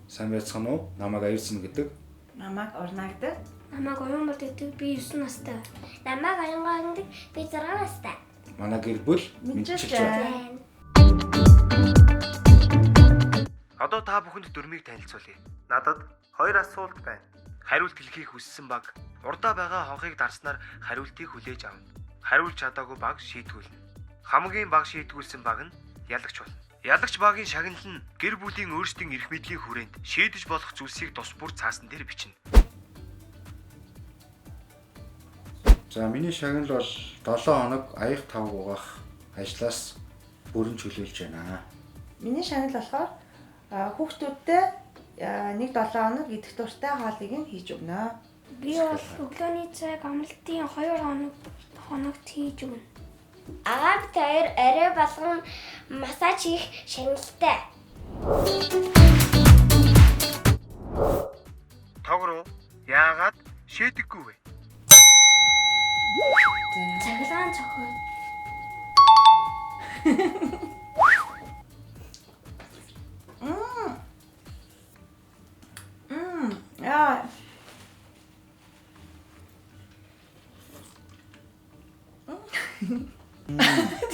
Сайн байцгаана уу? Намайг Аюулсан гэдэг. Намайг Урна гэдэг. Намайг Уянбол гэдэг. Би 9 настай. Намайг Аянган гэдэг. Би 6 настай. Манай гэр бүл Мэдчилж байна. Одоо та бүхэнд дөрмийг танилцуулъя. Надад 2 асуулт байна. Хариулт хэлхийг хүссэн баг урдаа байгаа хонхыг дарснаар хариултыг хүлээж авна. Хариулж чадаагүй баг шийтгүүлнэ. Хамгийн баг шийтгүүлсэн баг нь ялагч болно. Ялагч багийн шагнал нь гэр бүлийн өөрсдийн эрх мэдлийн хүрээнд шийдэж болох зүйлсийг тус бүр цаасан дээр бичнэ. За миний шагнал бол 7 хоног аяг тав угаах ажлаас бүрэн чөлөөлж байна. Миний шагнал болохоор хүүхдүүдтэй 1-7 хоног идэх дуртай хоолыг нь хийж өгнө. Би бол өглөөний цаг амралтын 2 хоногт хийж өгнө. Агаад тэр арай болгон массаж хийх шагналтай. Тогроо яагаад шийдэггүй вэ? Цаглаан цохоо. Яа.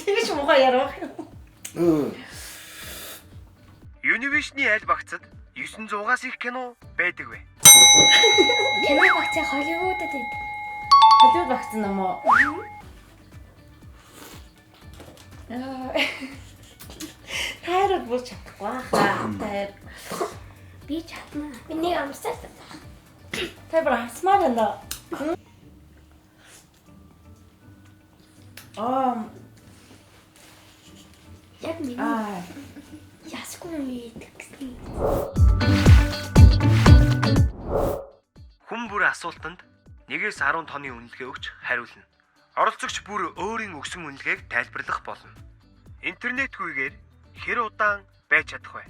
Тэгэж муухай ярах. Univision-ийн аль багцад 900-аас их кино байдаг вэ? Кино багцаа Холливуудад байдаг. Холливуд багцсан юм уу? Тайрог бүр чадахгүй хаа. Тайр. Би чадна. Би нэг амсаа. Тайр бүр хасмаар байна. Яг миний ясгүй юм ийдэг гэсэн. Хүн бүр асуултанд 1-ээс 10 тооны үнэлгээ өгч хариулна. Оролцогч бүр өөрийн өгсөн үнэлгээг тайлбарлах болно. Интернетгүйгээр хэр удаан байж чадах вэ?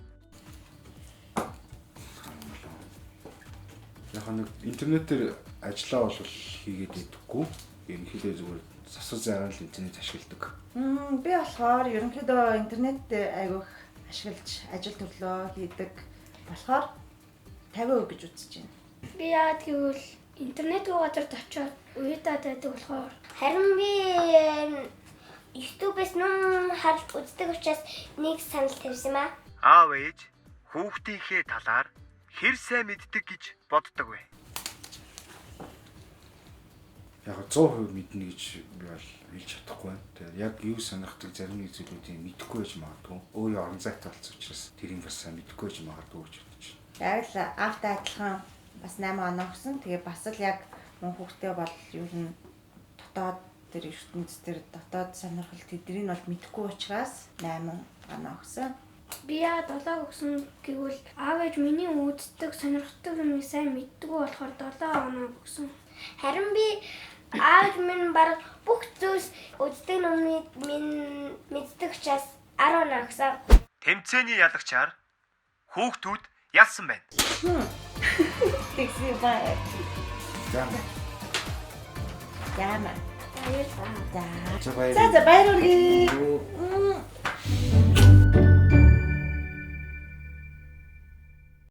Яг нэг интернетээр ажиллаа бол хийгээд идэггүй. Ерөнхийдөө зүгээр засвар зарaan л интернет ашигладаг. Би болохоор ерөнхийдөө интернет айгүйх ашиглаж ажил төрлөө хийдэг болохоор 50% гэж үзэж байна. Би яагаад гэвэл интернет газарт очиод уятаад байдаг болохоор Харин би YouTube-с ном харж үздэг учраас нэг санал тавьсан ба. Аав ээж хүүхдийнхээ талаар хэр сайн мэддэг гэж боддог вэ? Яг 100% мэднэ гэж би бол хэлж чадахгүй байна. Тэгээд яг юу сонирхдаг зарим нэг зүйлүүдийг мэдэхгүй байж магадгүй. Өөрийн орон зайтай болсон учраас тэрийг бас сайн мэдэхгүй байж магадгүй гэж бодож байна. Яг л аавтай адилхан бас 8 оноо өгсөн. Тэгээ бас л яг мөн хүүхдээ бол юу н дотоод тэр ертөнцийн тэр дотоод сонирхол тэднийг бол мэдэхгүй учраас 8 оноо өгсөн. би яагаад 7 өгсөн гэвэл аав ээж миний үздэг сонирхдаг юмыг сайн мэддэг болохоор 7 оноо өгсөн. Харин би аав минь баг бүх зүйлс үздэг номыг минь мэддэг учраас 10 оноо өгсөн. Тэмцээний ялагчаар хүүхдүүд ялсан байна. Тэгсэн бай. Яа. Яамаа. Баярлалаа. За. За баяр. За баяр үргэлж.